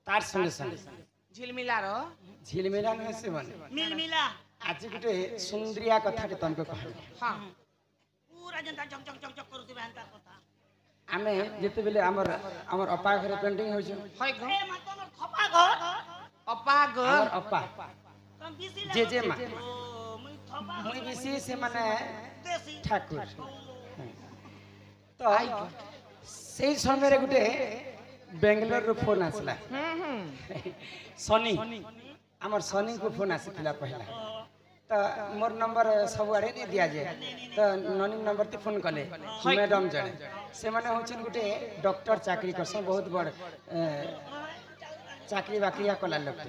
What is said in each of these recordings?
तार संगे संगे झिलमिला न से बने मिलमिला आज गुटे सुंदरिया कथा के तुमको कहल हां पूरा जनता जक जक जक जक करूती बेहनता कथा आमे जेते बेले हमर अपा घर पेंटिंग होय छै होय गो ए मा तोर खपा घर अपा घर हमर अपा तुम बिसी जे मा ओ मुई खपा मुई बिसी से माने देसी ठाकुर तो से समय रे गुटे बेंगलोर रो फोन आसला सनी हमर सनी को फोन आसिला पहला तो मोर नंबर सब आड़े नहीं दिया जाए तो ननी नंबर ते फोन कले मैडम जड़े से माने होचन गुटे डॉक्टर चाकरी करसन बहुत बड़ चाकरी बाकरिया कला लोग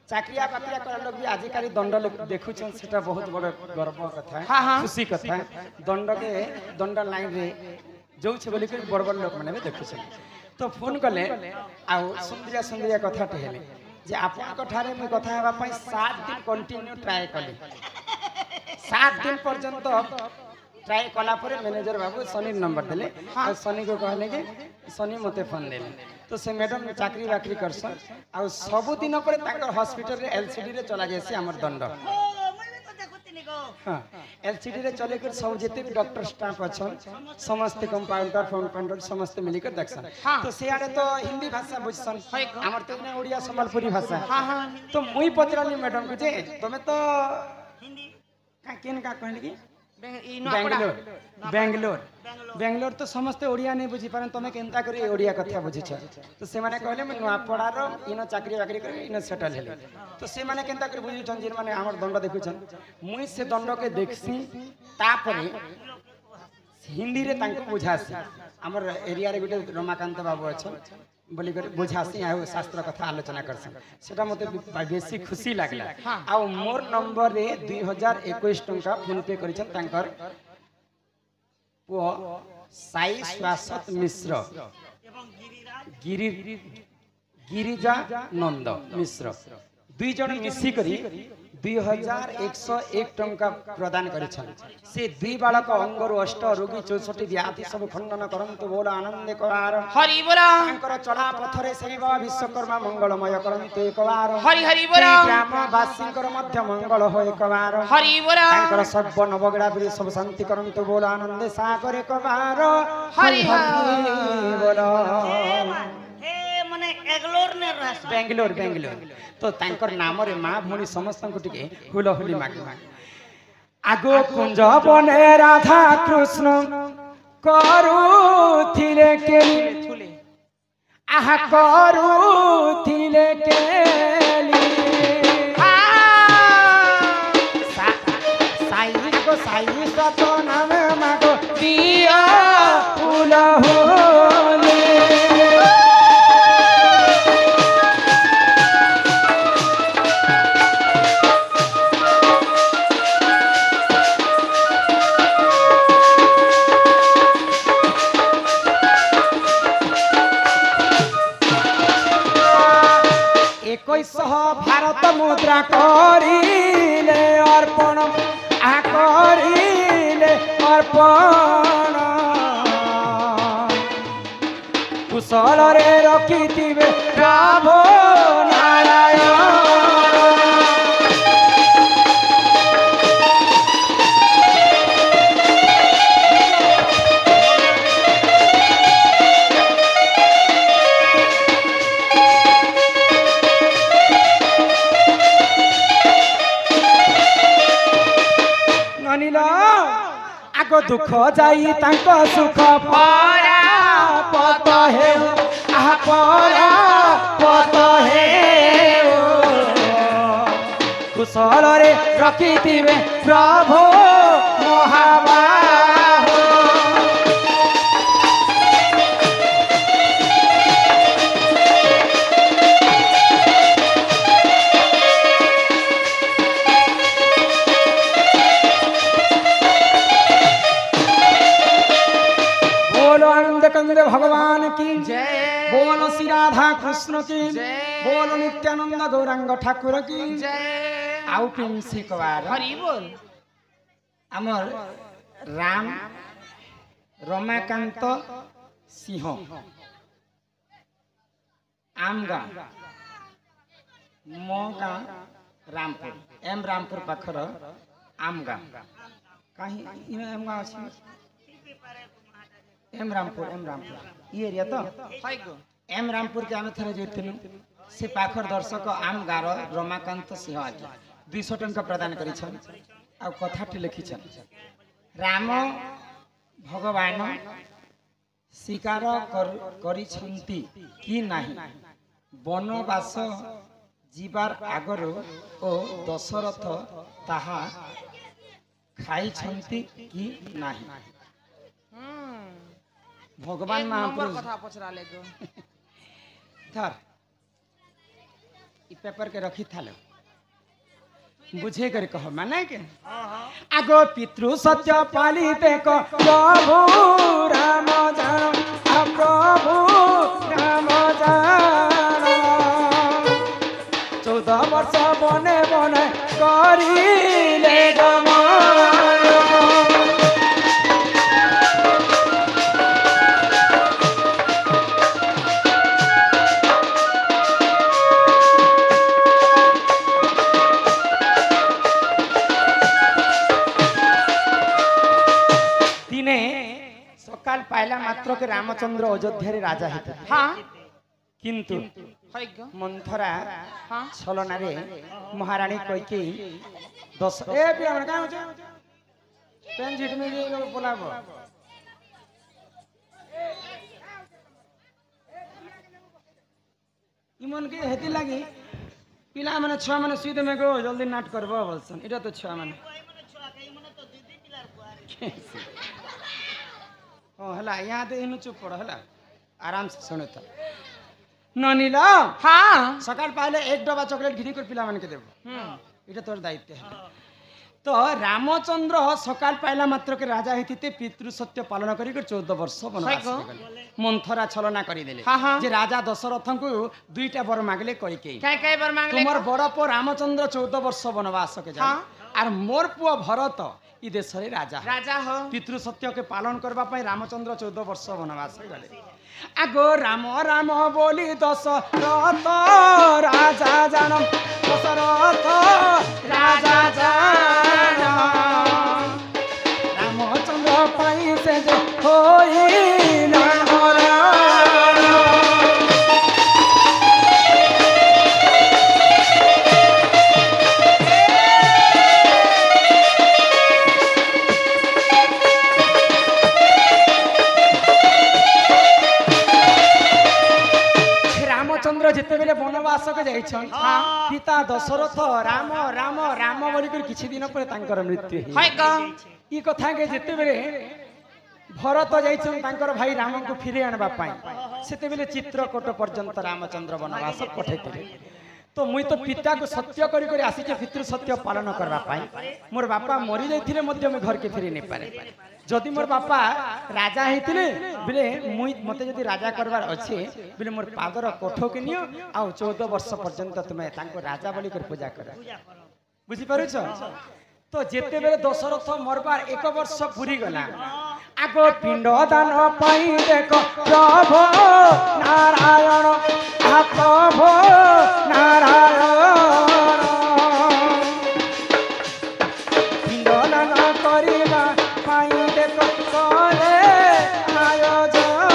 चाकरिया बाकरिया कला लोग भी आजिकारी दंड लोग देखुछन सेटा बहुत बड़ गर्व कथा है खुशी कथा है दंड लाइन रे जो छे बोली के बड़ बड़ लोग माने देखुछन तो फोन कले आ सुंदरिया सुंदरिया कथा हेले जे आपन कथारे में कथा हेबा पई 7 दिन कंटिन्यू ट्राई कले 7 दिन पर्यंत ट्राई कला पर मैनेजर बाबू सनी नंबर देले और सनी को कहले कि सनी मते फोन देले तो से मैडम चाकरी बाकरी करसन आ सब दिन पर ताकर हॉस्पिटल रे एलसीडी रे चला जायसी हमर दंड हां एलसीडी रे चले कर सब जेते भी डॉक्टर स्टाफ अछन समस्त कंपाउंडर फाउंडर समस्त मिलकर देखसन तो से आरे तो हिंदी भाषा बुझसन हमर तो ना ओडिया संबलपुरी भाषा हां तो मुई पचराली मैडम को जे तमे तो हिंदी का केन का कहले की बेंगलोर तो समस्त ओडिया नहीं बुझी पारन तमे केनता करी ओडिया कथा बुझी छ तो से माने कहले मैं नुआपड़ा रो इनो चाकरी बाकरी कर इनो सेटल हेले तो से माने केनता करी बुझी छन जिन माने हमर दंड देखु छन मुई से दंड के देखसी तापरे हिंदी रे तांको बुझासी हमर एरिया रे गुटे रमाकांत बाबू अछन बोली कर बुझासी आ शास्त्र कथा आलोचना करसन सेटा मते बेसी खुशी लागला आ मोर नंबर रे 2021 टंका फोन पे करिछन तांकर वो साई स्वासत मिश्र एवं गिरिजा नंद मिश्र दुई जन मिसी करी 2101 टंका प्रदान करिछन से दुई बालक अंगरु अष्ट रोगी 64 व्याधि सब खंडन करंतु बोल आनंद एकवार हरि बोल तांकर चला पथरे सेवा विश्वकर्मा मंगलमय करंतु एकवार हरि हरि बोल ग्राम वासींकर मध्य मंगल हो एकवार हरि बोल तांकर सर्व नवगड़ा भी सब शांति करंतु बोल आनंद सागर एकवार हरि बोल हे माने एग्लोर ने रहस बेंगलोर तो तांकर नाम रे मां भणी समस्त को टिके हुलहुली मागे आगो कुंज बने राधा कृष्ण करूथिले केली आहा करूथिले केली साई को साई सत नाम मागो दिया हुलहुली भारत मुद्रा करिले अर्पण आ करिले अर्पण कुशल रे रखिथिबे प्रभु नारायण आगो दुख जाई तांको सुख परा पत हे आहा परा पत हे कुशल रे रखिथिबे प्रभु महाबाहो भगवान की जय बोलो श्री राधा कृष्ण की जय बोलो नित्यानंद गौरांग ठाकुर की जय आउ पिंसी कवार हरि बोल अमर राम रमाकांत सिंह आमगा मो गाँ रामपुर एम रामपुर पाखर आम गाँ कहीं इन एम गाँ अछि एम रामपुर ये एरिया तो हाय गो एम रामपुर के आम थरे जेथिलु से पाखर दर्शक आम गाँव रमाकांत सिंह आज्ञा 200 टंका प्रदान करिछन आ कथाटी लिखिछन राम भगवान शिकार करिछंती कि नाही वनवास जीवार आगर ओ दशरथ ताहा खाइछंती कि नाही भगवान महापुरुष कथा पचरा ले गो धर ई पेपर के रखी थालो बुझे कर कहो माने के आगो पितृ सत्य पालिते को प्रभु राम जान प्रभु राम जान 14 वर्ष बने बने करिले गमन सकाल पाइला मात्र के रामचंद्र अयोध्या राजा हेते हाँ किंतु हाय गो मंथरा हाँ छलना रे महारानी कैकेयी 10 ए पिया मन का होछ पेन झिट में ये बोलाबो इमन के हेती लागी पिला माने छुआ माने सीधे में गो जल्दी नाट करबो बोलसन इटा तो छुआ माने हला यहाँ तो इन चुप पड़ हला आराम से सुने तो ननीला हाँ सकाल पहले एक डब्बा चॉकलेट घिनी कर पिला मन के देबो इटा तोर दायित्व है तो रामचंद्र सकाल पाइला मात्र के राजा हेतिते पितृ सत्य पालन करी कर 14 वर्ष वनवास मंथरा छलना करी देले हाँ। जे राजा दशरथ को दुईटा वर मांगले कैकेयी काय बर मांगले तुमर बड़ पो रामचंद्र 14 वर्ष वनवास के जा और मोर पुओ भरत ई देश रे राजा हो पितृ सत्य के पालन करबा पई रामचंद्र 14 वर्ष वनवास गले आगो राम राम बोली दशरथ राजा जानम दशरथ राजा जानम रामचंद्र पई से जे होई ना जिते बेले वनवास के जाइछन पिता दशरथ राम राम राम बोली कर किछि दिन पर तांकर मृत्यु हाय गो ई कथा के जिते बेले भरत जाइछन तांकर भाई राम को फिरे आनबा पाई सेते बेले चित्रकूट पर्यंत रामचंद्र वनवास पठैतिले तो मुई तो पिता को सत्य करी करी आसी जे पितृ सत्य पालन करबा पाई मोर बापा मरि जाइथिले मध्य में घर के फेरी नै पारे जदि मोर बापा राजा हेतिले बिले मुई मते जदि राजा करबार अछि बिले मोर पादर कोठो के नियो आ 14 वर्ष पर्यंत तुमे तांको राजा बोली कर पूजा कर बुझी पारुछ तो जेते बेले दशरथ मरबार 1 वर्ष पूरी गला आगो पिंड दान पाई देखो प्रभु नारायण आ प्रभु नारायण पिंड दान करिबा पाई देखो करे आयोजन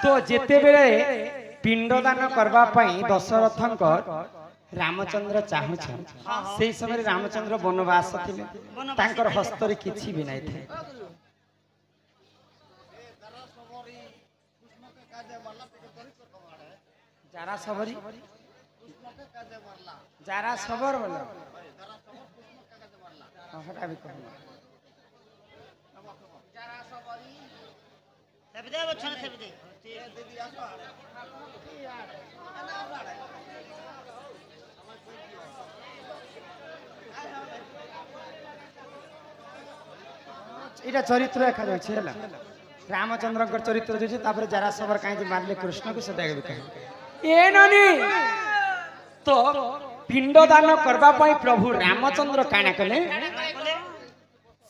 तो जेते बेले पिंडदान करबा पई दशरथंक रामचंद्र चाहुछन सेही समय रामचंद्र वनवास थिले तांकर हस्तरे किछि भी नै थे जारा सबरी जारा सबर बोलो हटा भी कहना সেবে দে বছরে সেবে দে এটা চরিত্র দেখা যাচ্ছে হল রামচন্দ্রଙ୍କର চরিত্র যাচ্ছে তারপরে যারা সবার কাহিনী মারলে কৃষ্ণকে সেটা দেখবে কাহিনী এ নানি তো পিণ্ড দান করবা পাই প্রভু রামচন্দ্র কাଣା কলে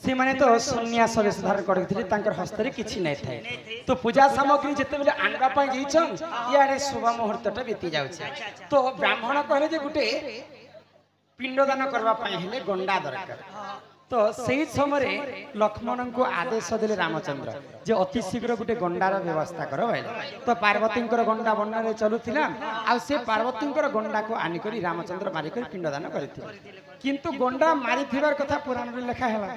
ସେମାନେ ତ ସନ୍ନ୍ୟାସ ବେଶ ଧାରଣ କରିଥିଲେ ତାଙ୍କର ହସ୍ତରେ କିଛି ନାଇଁ ଥାଏ ତ ପୂଜା ସାମଗ୍ରୀ ଯେତେବେଳେ ଆଣିବା ପାଇଁ ଯାଇଛନ୍ ଇଆଡେ ଶୁଭ ମୁହୂର୍ତ୍ତଟା ବିତି ଯାଉଛି ତ ବ୍ରାହ୍ମଣ କହିଲେ ଯେ ଗୋଟେ ପିଣ୍ଡ ଦାନ କରିବା ପାଇଁ ହେଲେ ଗଣ୍ଡା ଦରକାର ତ ସେଇ ସମୟରେ ଲକ୍ଷ୍ମଣଙ୍କୁ ଆଦେଶ ଦେଲେ ରାମଚନ୍ଦ୍ର ଯେ ଅତି ଶୀଘ୍ର ଗୋଟେ ଗଣ୍ଡାର ବ୍ୟବସ୍ଥା କର ଭାଇଲେ ତ ପାର୍ବତୀଙ୍କର ଗଣ୍ଡା ବନରେ ଚଲୁଥିଲା ଆଉ ସେ ପାର୍ବତୀଙ୍କର ଗଣ୍ଡାକୁ ଆଣିକରି ରାମଚନ୍ଦ୍ର ମାରିକରି ପିଣ୍ଡ ଦାନ କରିଥିଲେ କିନ୍ତୁ ଗଣ୍ଡା ମାରିଥିବାର କଥା ପୁରାଣରେ ଲେଖା ହେଲା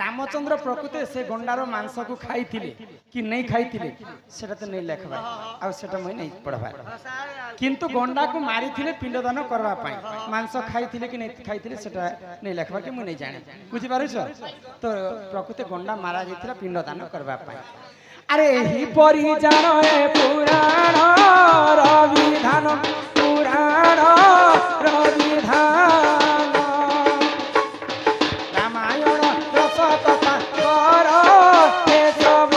ରାମଚନ୍ଦ୍ର ପ୍ରକୃତରେ ସେ ଗଣ୍ଡାର ମାଂସକୁ ଖାଇଥିଲେ କି ନେଇ ଖାଇଥିଲେ ସେଟା ତ ନେଇ ଲେଖବା ଆଉ ସେଟା ମୁଁ ନେଇ ପଢବା କିନ୍ତୁ ଗଣ୍ଡାକୁ ମାରିଥିଲେ ପିଣ୍ଡ ଦାନ କରିବା ପାଇଁ ମାଂସ ଖାଇଥିଲେ କି ନେଇ ଖାଇଥିଲେ ସେଟା ନେଇ ଲେଖବା କି ମୁଁ ନେଇ ଜାଣେ ବୁଝିପାରୁଛ ତ ପ୍ରକୃତି ଗଣ୍ଡା ମାରା ଯାଇଥିଲା ପିଣ୍ଡ ଦାନ କରିବା ପାଇଁ ଆରେ ଏହିପରି ଜାଣ ଏ ପୁରାଣ ରବିଧାନ ପୁରାଣ ରବିଧାନ ରାମାୟଣ ରସ କଥା କର ଏସବ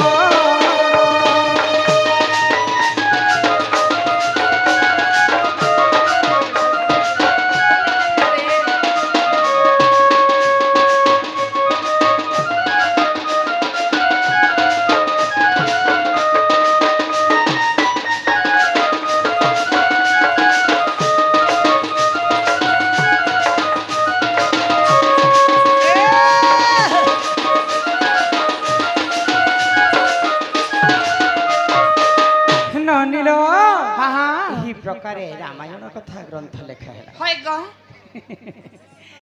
ଏହି ପ୍ରକାରେ ରାମାୟଣ କଥା ଗ୍ରନ୍ଥ ଲେଖା ହେଲା ହଇଗ